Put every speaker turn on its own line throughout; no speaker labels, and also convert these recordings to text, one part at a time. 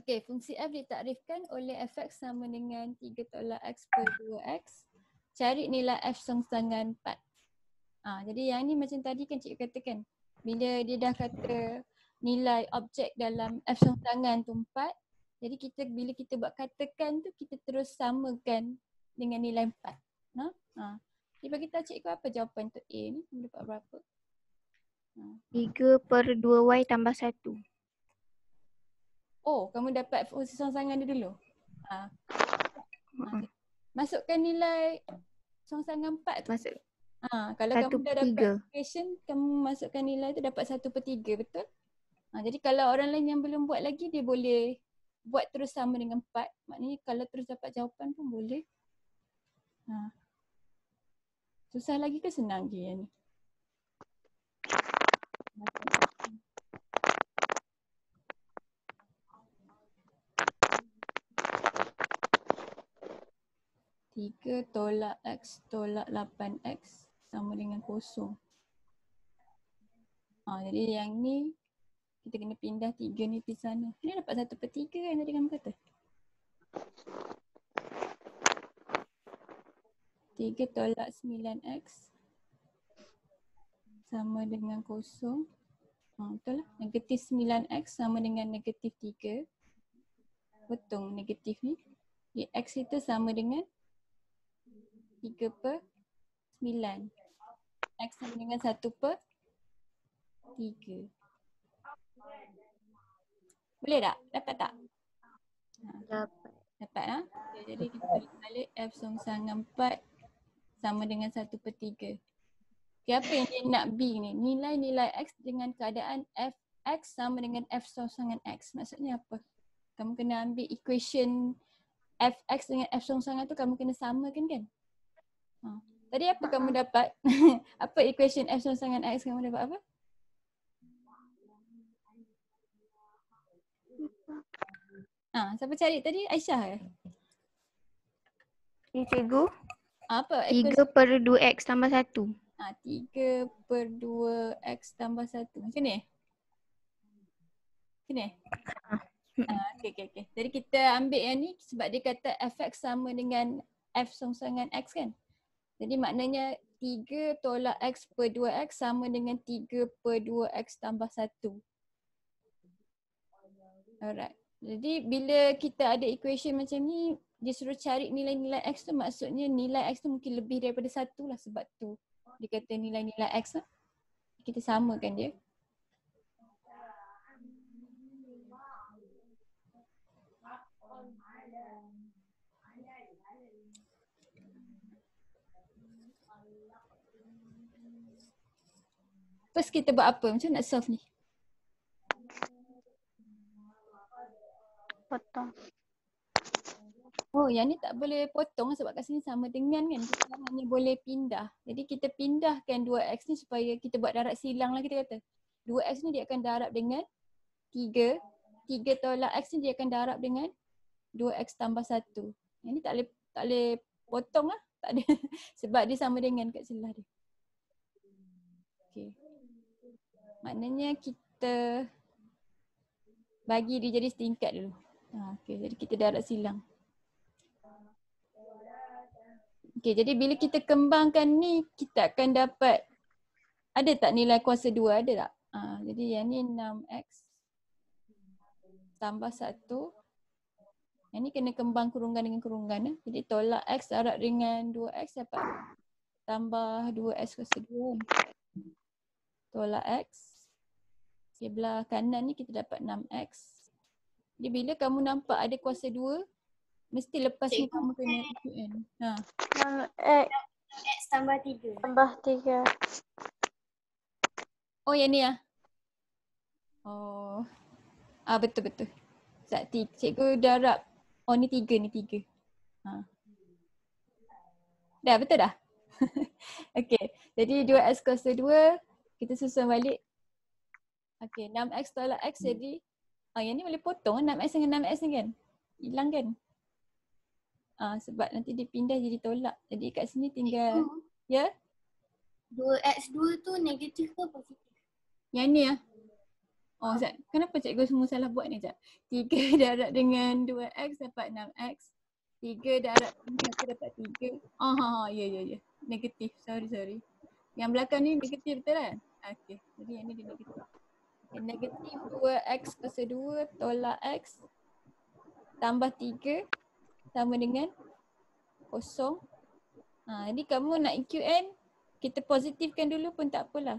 Okey, fungsi f ditakrifkan oleh fx sama dengan 3 tolak x per 2x. Cari nilai f songsangan 4. Jadi yang ni macam tadi kan cikgu katakan. Bila dia dah kata nilai objek dalam f songsangan tu 4, jadi bila kita buat katakan tu kita terus samakan dengan nilai 4. Jadi bagi tahu cikgu apa jawapan untuk A ni, kamu dapat berapa?
3/2y tambah 1.
Oh, kamu dapat fungsi songsangan dia dulu. Masukkan nilai songsangan 4 tu.
Masuk
Kalau
1/3.
kamu dah dapat equation, kamu masukkan nilai tu dapat 1/3, betul? Jadi kalau orang lain yang belum buat lagi, dia boleh buat terus sama dengan 4. Maknanya kalau terus dapat jawapan pun boleh. Susah lagi ke senang je yang ni? Tiga tolak x tolak 8x sama dengan kosong. Jadi yang ni kita kena pindah 3 ni pergi sana. Ni dapat 1/3 kan tadi kamu kata? 3 tolak 9x sama dengan kosong. Betul lah. Negatif 9x sama dengan negatif 3. Potong negatif ni. Jadi x itu sama dengan 3/9. X sama dengan 1/3. Boleh tak? Dapat tak? Dapat lah. Okay, jadi kita balik f songsangan 4 sama dengan 1/3. Okay, apa yang dia nak B ni? Nilai-nilai x dengan keadaan fx sama dengan f songsangan x. Maksudnya apa? Kamu kena ambil equation fx dengan f songsangan tu kamu kena samakan kan? Tadi apa kamu dapat? Apa equation f songsangan x kamu dapat apa? Siapa cari tadi? Aisyah ke?
Ni cikgu.
Apa?
3/2x tambah 1.
3/2x tambah 1. Macam ni? Macam ni? Okay. Jadi kita ambil yang ni sebab dia kata fx sama dengan f songsangan x kan? Jadi maknanya 3 tolak x per 2x sama dengan 3/2x tambah 1. Alright. Jadi bila kita ada equation macam ni, dia suruh cari nilai-nilai x tu, maksudnya nilai x tu mungkin lebih daripada 1 lah, sebab tu dia kata nilai-nilai x lah. Kita samakan dia. First kita buat apa? Macam nak solve ni?
Potong.
Oh, yang ni tak boleh potong sebab kat sini sama dengan kan. Kita hanya boleh pindah. Jadi kita pindahkan 2x ni supaya kita buat darab silang lah kita kata. 2x ni dia akan darab dengan 3. 3 tolak x ni dia akan darab dengan 2x tambah 1. Yang ni tak boleh potong lah. Tak ada. Sebab dia sama dengan kat sebelah dia. Okay. Maknanya kita bagi dia jadi setingkat dulu. Okay, jadi kita darab silang. Okay, jadi bila kita kembangkan ni, kita akan dapat, ada tak nilai kuasa 2? Ada tak? Jadi yang ni 6x tambah 1. Yang ni kena kembang kurungan dengan kurungan. Jadi tolak x darab dengan 2x dapat tambah 2x kuasa 2. Tolak x. Sebelah kanan ni kita dapat 6x. Jadi bila kamu nampak ada kuasa 2, mesti lepas ni kamu kena ikut kan.
6x tambah 3. Tambah 3.
Oh yang ni lah. Oh. Betul. Cikgu darab. Oh ni 3 ni 3. Dah betul dah? Okay. Jadi 2x kuasa 2. Kita susun balik. Okay. 6x tolak x jadi. Yang ni boleh potong 6x dengan 6x ni kan. Hilang kan. Sebab nanti dia pindah jadi tolak. Jadi kat sini tinggal. Ya?
2x2 tu negatif ke positif?
Yang ni lah. Oh, Zat, kenapa cikgu semua salah buat ni, Zat? 3 darab dengan 2x dapat 6x. 3 darab dengan 1 dapat 3. Oh, ya. Negatif. Sorry. Yang belakang ni negatif betul kan? Okey. Jadi yang ni dia negatif. Okay, negatif 2x kuasa 2 tolak x tambah 3 sama dengan kosong. Jadi kamu nak EQN, kita positifkan dulu pun tak apalah.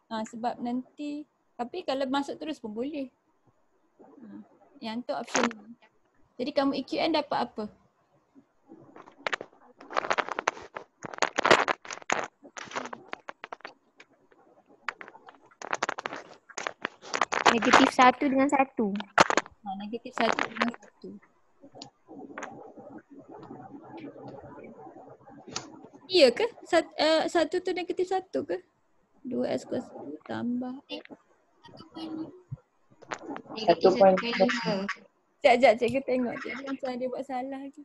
Sebab nanti, tapi kalau masuk terus pun boleh. Yang tu option ni. Jadi kamu EQN dapat apa?
Negatif 1 dengan 1.
Negatif 1 dengan 1. Iya ke? Satu tu negatif 1 ke? 2x kuasa 2 tambah x.
1.5.
Sekejap cikgu tengok. Cikgu macam dia buat salah je.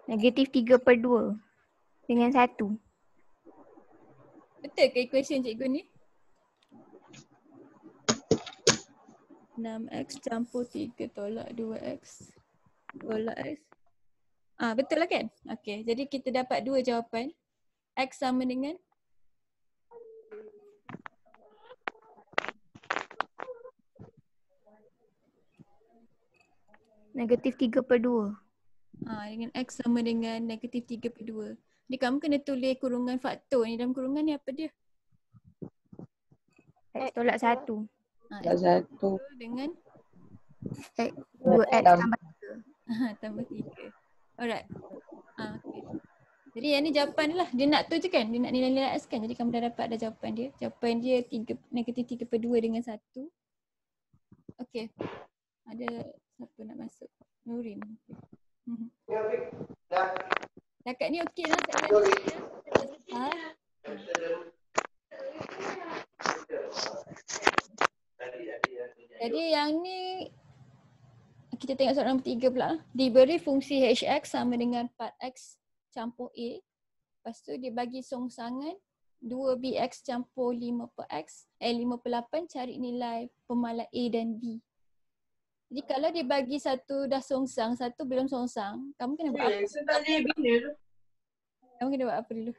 Negatif 3/2 dengan 1.
Betul ke equation cikgu ni? 6x campur 3 tolak 2x tolak x. Betul lah kan? Okey, jadi kita dapat dua jawapan. X sama dengan
Negatif 3/2.
dengan x sama dengan negatif 3/2. Jadi kamu kena tulis kurungan faktor ni. Dalam kurungan ni apa dia?
X tolak 1.
X
Satu.
dengan
2x tambah 3.
tambah 3. Alright. Okay. Jadi yang ni jawapan lah. Dia nak tu je kan? Dia nak nilai-nilai x kan? Jadi kamu dah dapat dah jawapan dia. Jawapan dia negatif 3/2 dengan 1. Okay. Ada siapa nak masuk? Nurin. Okay. Dekat ni okey lah. Jadi yang ni kita tengok soalan nombor 3 pula. Diberi fungsi hx sama dengan 4x campur a. Lepas tu dia bagi songsangan 2bx campur 5/x 5/8, cari nilai pemalas a dan b. Jadi kalau dia bagi satu dah songsang, satu belum songsang, kamu kena buat apa? Kamu kena buat apa dulu?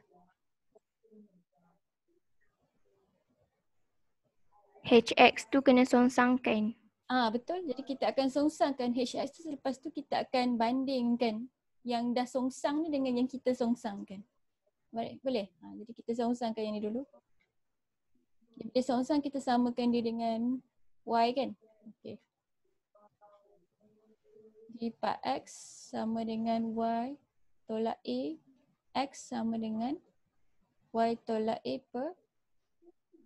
Hx tu kena songsangkan.
Betul. Jadi kita akan songsangkan hx tu, selepas tu kita akan bandingkan yang dah songsang ni dengan yang kita songsangkan. Boleh? Jadi kita songsangkan yang ni dulu. Bila songsang kita samakan dia dengan y kan? Okey. Jadi 4x sama dengan y tolak a, x sama dengan y tolak a per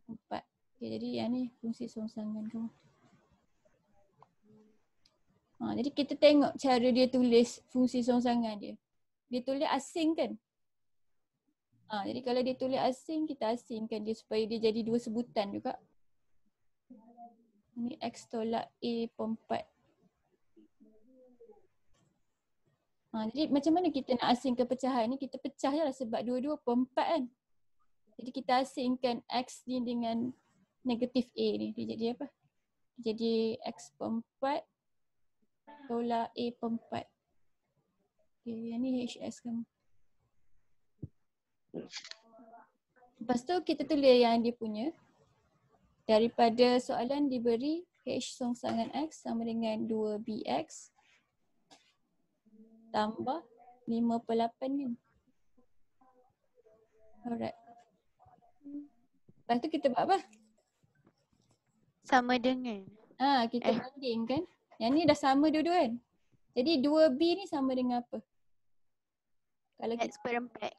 4. Okay, jadi yang ni fungsi songsangan kamu. Jadi kita tengok cara dia tulis fungsi songsangan dia. Dia tulis asing kan? Jadi kalau dia tulis asing, kita asingkan dia supaya dia jadi dua sebutan juga. Ini x tolak a per 4. Jadi macam mana kita nak asingkan pecahan ni? Kita pecah je lah sebab dua-dua per 4 kan? Jadi kita asingkan x ni dengan negatif a ni. Dia jadi apa? Dia jadi x per 4 tolak a per 4. Okay, yang ni hs kamu. Lepas tu kita tulis yang dia punya. Daripada soalan diberi h songsangan x sama dengan 2bx tambah 5/8 kan. Alright. Lepas tu kita buat apa?
Sama dengan.
Kita bandingkan. Yang ni dah sama dua-dua kan. Jadi 2b ni sama dengan apa? Kalau
X per 4.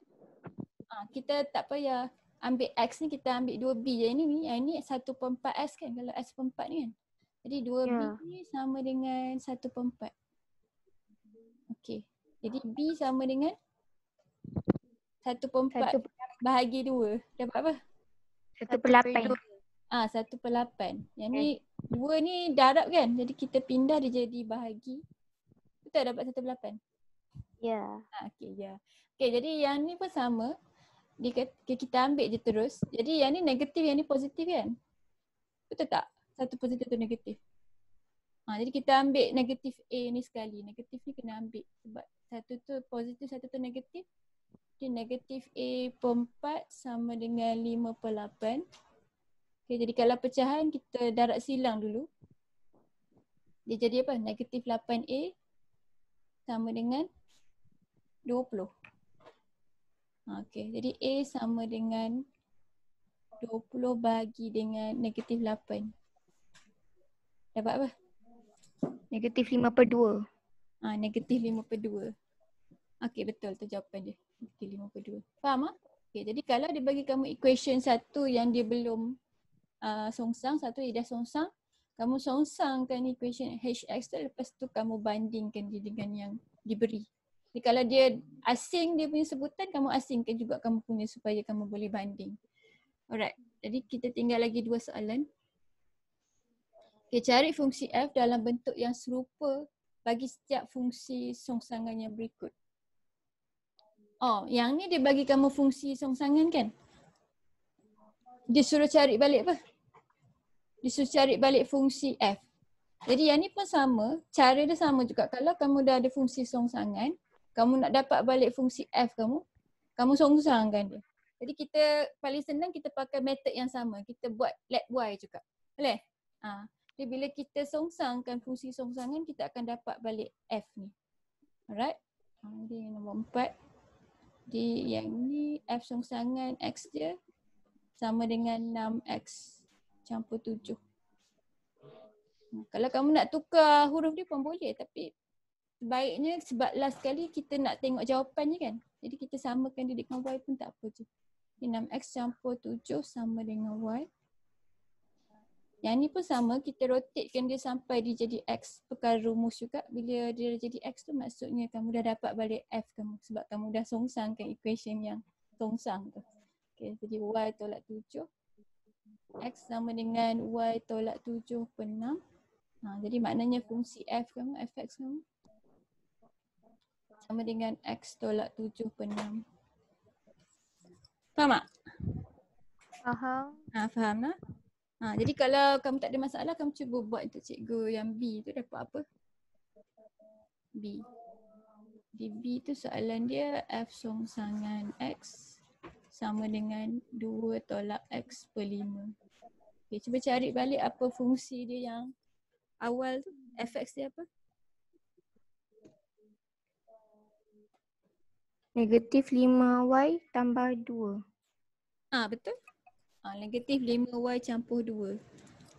kita tak payah ambil x ni, kita ambil 2b je. Yang ni 1/4x kan kalau x per 4 ni kan. Jadi 2b ni sama dengan 1/4. Okey. Jadi b sama dengan 1/4 bahagi 2. Dapat apa?
1/8.
1/8. Yang ni 2 ni darab kan. Jadi kita pindah dia jadi bahagi. Betul dapat 1/8?
Ya.
Okey, ya. Okey, jadi yang ni pun sama. kita ambil je terus. Jadi yang ni negatif, yang ni positif kan? Betul tak? Satu positif, satu negatif. Jadi kita ambil negatif A ni sekali. Negatif ni kena ambil sebab satu tu positif, satu tu negatif. Jadi negatif A per 4 sama dengan 5/8. Okay, jadi kalau pecahan kita darat silang dulu. Dia jadi apa? Negatif 8A sama dengan 20. Okay, jadi A sama dengan 20 bagi dengan negatif 8. Dapat apa?
Negatif 5/2.
Negatif 5/2. Okay, betul tu jawapan dia. Negatif 5/2. Faham tak? Okay, jadi kalau dia bagi kamu equation satu yang dia belum songsang, satu dia dah songsang, kamu songsangkan equation HX tu, lepas tu kamu bandingkan dia dengan yang diberi. Jadi kalau dia asing dia punya sebutan, kamu asingkan juga kamu punya supaya kamu boleh banding. Alright, jadi kita tinggal lagi 2 soalan. Okay, cari fungsi F dalam bentuk yang serupa bagi setiap fungsi songsangan yang berikut. Yang ni dia bagi kamu fungsi songsangan kan? Dia suruh cari balik apa? Dia suruh cari balik fungsi F. Jadi yang ni pun sama, cara dia sama juga. Kalau kamu dah ada fungsi songsangan, kamu nak dapat balik fungsi F kamu songsangkan dia. Jadi kita paling senang kita pakai metod yang sama. Kita buat let Y juga. Boleh? Jadi bila kita songsangkan fungsi songsangan, kita akan dapat balik F ni. Alright? Jadi nombor 4. Jadi yang ni F songsangan X dia sama dengan 6X campur 7. Kalau kamu nak tukar huruf dia pun boleh, tapi sebaiknya sebab last kali kita nak tengok jawapannya kan. Jadi kita samakan dia dengan Y pun tak apa je. 6X campur 7 sama dengan Y. Yang ni pun sama, kita rotatekan dia sampai dia jadi X. Perkara rumus juga, bila dia jadi X tu maksudnya kamu dah dapat balik F kamu. Sebab kamu dah songsangkan equation yang songsang tu. Okay, jadi Y tolak 7. X sama dengan Y tolak 7 per 6. Jadi maknanya fungsi F kamu, Fx kamu sama dengan X tolak 7 per 6. Faham tak?
Faham.
Faham lah. Jadi kalau kamu tak ada masalah, kamu cuba buat untuk cikgu yang B tu dapat apa? B. Di B tu soalan dia F songsangan X sama dengan 2 tolak X per 5. Okay, cuba cari balik apa fungsi dia yang awal tu. Fx dia apa?
Negatif 5Y tambah 2.
Betul. Negatif 5Y campur 2.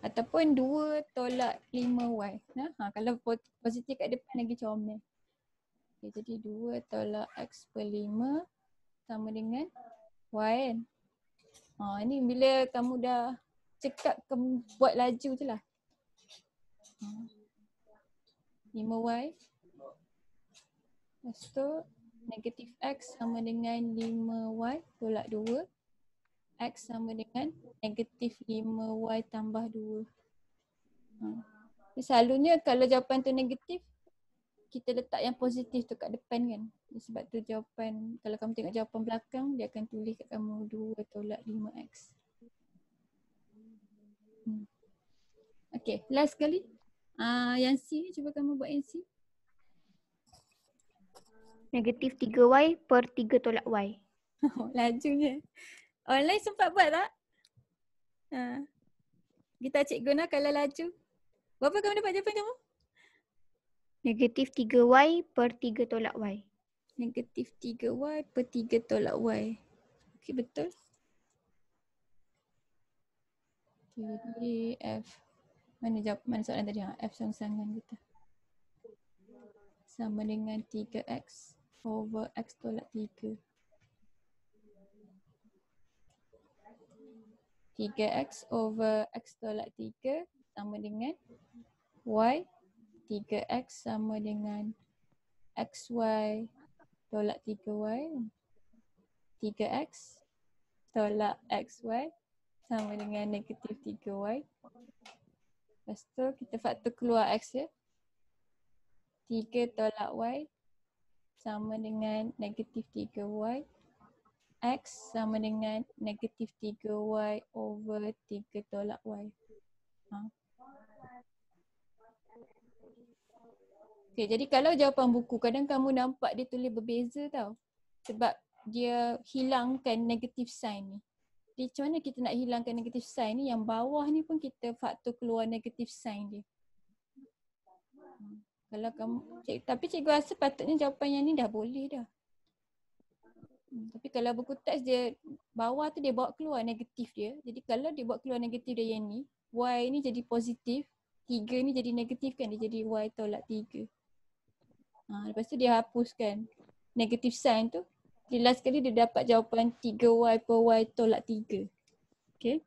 Ataupun 2 tolak 5Y. Kalau positif kat depan lagi comel. Okay, jadi 2 tolak X per 5 sama dengan Y kan. Ni bila kamu dah cekap, kamu buat laju je lah. 5Y. Lepas tu negatif X sama dengan 5Y tolak 2. X sama dengan negatif 5Y tambah 2. Selalunya kalau jawapan tu negatif, kita letak yang positif tu kat depan kan. Sebab tu jawapan, kalau kamu tengok jawapan belakang, dia akan tulis kat kamu 2 tolak 5X. Okay, last sekali. Yang C ni cuba kamu buat yang C.
Negatif 3Y per 3 tolak Y.
Lajunya. Online sempat buat tak? Kita cikgu nak kalau laju. Berapa kamu dapat jawapan kamu?
Negatif 3Y per 3 tolak Y.
Negatif 3Y per 3 tolak Y. Okey, betul. Jadi F. Mana soalan tadi? F songsangan kita. Sama dengan 3X over X tolak 3. 3X over X tolak 3 sama dengan Y. 3X sama dengan XY tolak 3Y. 3X tolak XY sama dengan negatif 3Y. Lepas tu kita faktor keluar X ya. 3 tolak Y sama dengan negatif 3Y. X sama dengan negatif 3Y over 3 tolak Y. Okay, jadi kalau jawapan buku, kadang kamu nampak dia tulis berbeza tau. Sebab dia hilangkan negatif sign ni. Jadi macam mana kita nak hilangkan negatif sign ni? Yang bawah ni pun kita faktor keluar negatif sign dia. Kalau kamu, tapi cikgu rasa patutnya jawapan yang ni dah boleh dah. Tapi kalau buku teks dia, bawah tu dia bawa keluar negatif dia. Jadi kalau dia bawa keluar negatif dia yang ni, Y ni jadi positif, 3 ni jadi negatif kan, dia jadi Y tolak 3. Lepas tu dia hapuskan negatif sign tu. Dia last sekali dia dapat jawapan 3Y per Y tolak 3. Okay.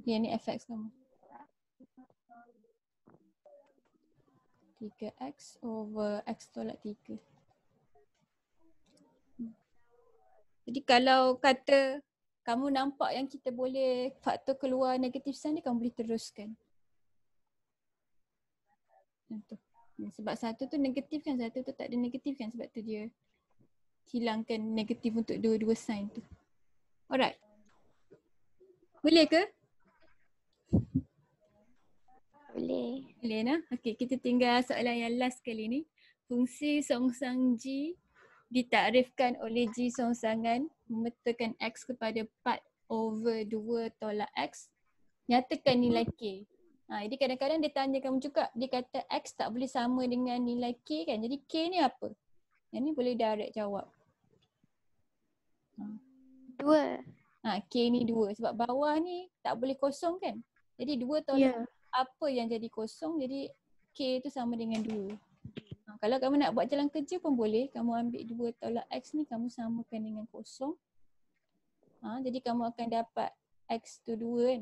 Yang ni FX kamu. 3X over X tolak 3. Jadi kalau kata kamu nampak yang kita boleh faktor keluar negatif sign ni, kamu boleh teruskan. Sebab satu tu negatif kan, satu tu tak ada negatif kan, sebab tu dia hilangkan negatif untuk dua-dua sign tu. Alright. Boleh ke?
Boleh.
Boleh nah. Okay, kita tinggal soalan yang last kali ni. Fungsi songsang G ditakrifkan oleh G songsangan memetakan X kepada 4 over 2 tolak X. Nyatakan nilai K. Jadi kadang-kadang dia tanya kamu juga, dia kata X tak boleh sama dengan nilai K kan. Jadi K ni apa? Yang ni boleh direct jawab.
2.
K ni 2 sebab bawah ni tak boleh kosong kan. Jadi 2 tolak apa yang jadi kosong, jadi K tu sama dengan 2. Kalau kamu nak buat jalan kerja pun boleh. Kamu ambil 2 tolak X ni, kamu samakan dengan kosong. Jadi kamu akan dapat X tu 2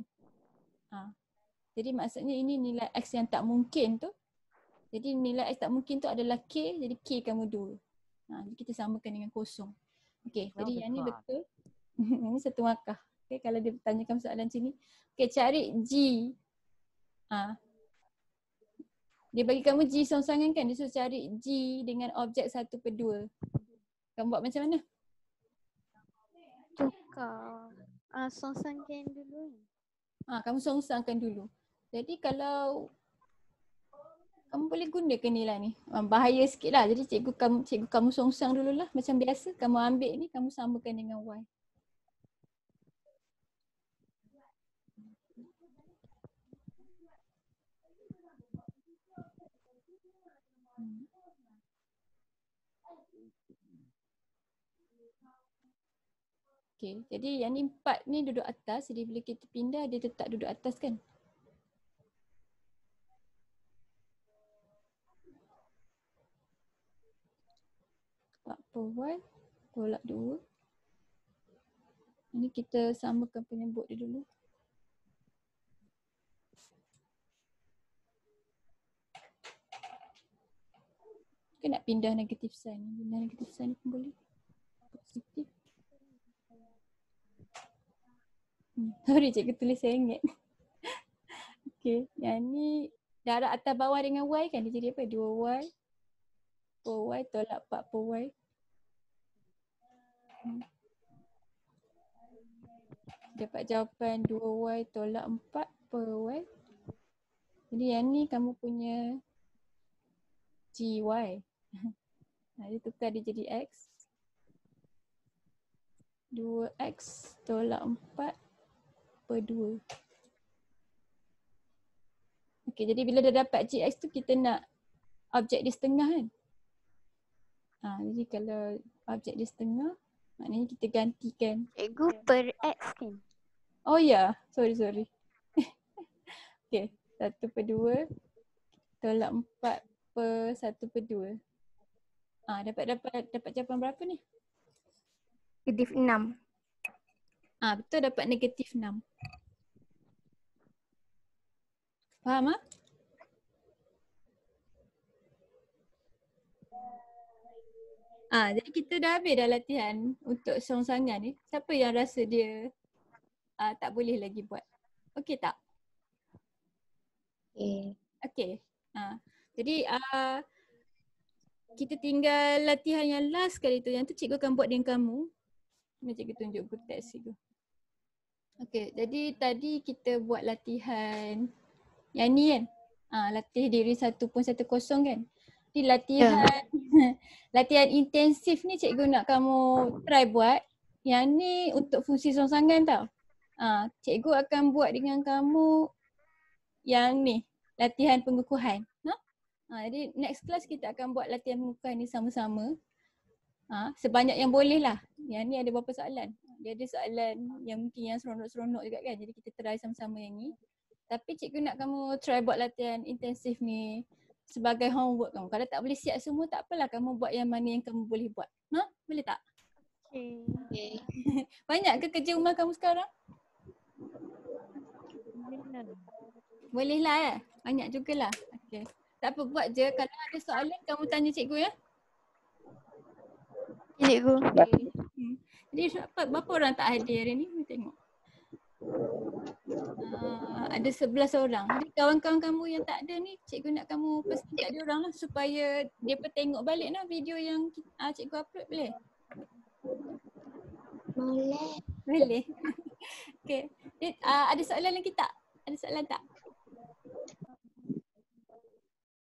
kan. Jadi maksudnya ini nilai X yang tak mungkin tu. Jadi nilai X tak mungkin tu adalah K, jadi K kamu 2. Jadi kita samakan dengan kosong. Okay, jadi yang ni betul. Ini satu markah. Okay, kalau dia bertanyakan soalan macam ni. Okay, cari G. Dia bagi kamu G songsangan kan, dia suruh cari G dengan objek 1/2. Kamu buat macam mana?
Tukar. Songsangkan dulu.
Kamu songsangkan dulu. Jadi kalau kamu boleh gunakan nilai ni. Bahaya sikit lah. Jadi cikgu kamu songsang dululah. Macam biasa kamu ambil ni, kamu samakan dengan Y. Okay, jadi yang ni 4 ni duduk atas. Jadi bila kita pindah, dia tetap duduk atas kan? Tak per Y tolak 2. Ini kita samakan penyebut dia dulu. Kita nak pindah negatif sign. Pindah negatif sign pun boleh. Positif. Sorry cikgu tulis saya ingat. Okay, yang ni darab atas bawah dengan Y kan, dia jadi apa? 2Y per Y tolak 4 per Y. Dapat jawapan 2Y tolak 4 per Y. Jadi yang ni kamu punya GY. Dia tukar dia jadi X. 2X tolak 4 per 2. Okay, jadi bila dah dapat GX tu kita nak objek di setengah kan. Jadi kalau objek di setengah, maknanya kita gantikan.
Cikgu per X kan?
Oh ya, sorry. Okay, 1/2 tolak 4 per 1/2. Dapat jawapan berapa ni?
Negatif 6.
Betul, dapat negatif 6. Faham ah? Jadi kita dah habis dah latihan untuk songsangan ni. Siapa yang rasa dia tak boleh lagi buat? Okey tak?
Okay.
Okey. Jadi kita tinggal latihan yang last kali tu. Yang tu cikgu akan buat dengan kamu. Ni cikgu tunjuk buku teks cikgu. Okay, jadi tadi kita buat latihan yang ni kan. Latih diri 1.10 kan. Di latihan latihan intensif ni cikgu nak kamu try buat. Yang ni untuk fungsi rongsangan tau. Cikgu akan buat dengan kamu yang ni, latihan pengukuhan. Jadi next class kita akan buat latihan pengukuhan ni sama-sama. Sebanyak yang boleh lah. Yang ni ada berapa soalan? Dia ada soalan yang mungkin yang seronok-seronok juga kan. Jadi kita try sama-sama yang ni. Tapi cikgu nak kamu try buat latihan intensif ni sebagai homework kamu. Kalau tak boleh siap semua tak apalah, kamu buat yang mana yang kamu boleh buat. Boleh tak?
Okay.
Banyak ke kerja rumah kamu sekarang? Boleh lah ya? Banyak jugalah. Okay. Tak apa, buat je. Kalau ada soalan kamu tanya cikgu ya.
Cikgu.
Okay. Jadi berapa orang tak hadir hari ni? Kita tengok. Ada 11 orang. Jadi kawan-kawan kamu yang tak ada ni, cikgu nak kamu pesan kat dia orang lah supaya dia tengok balik lah video yang cikgu upload, boleh?
Boleh.
Boleh. Okay. Ada soalan lagi tak? Ada soalan tak?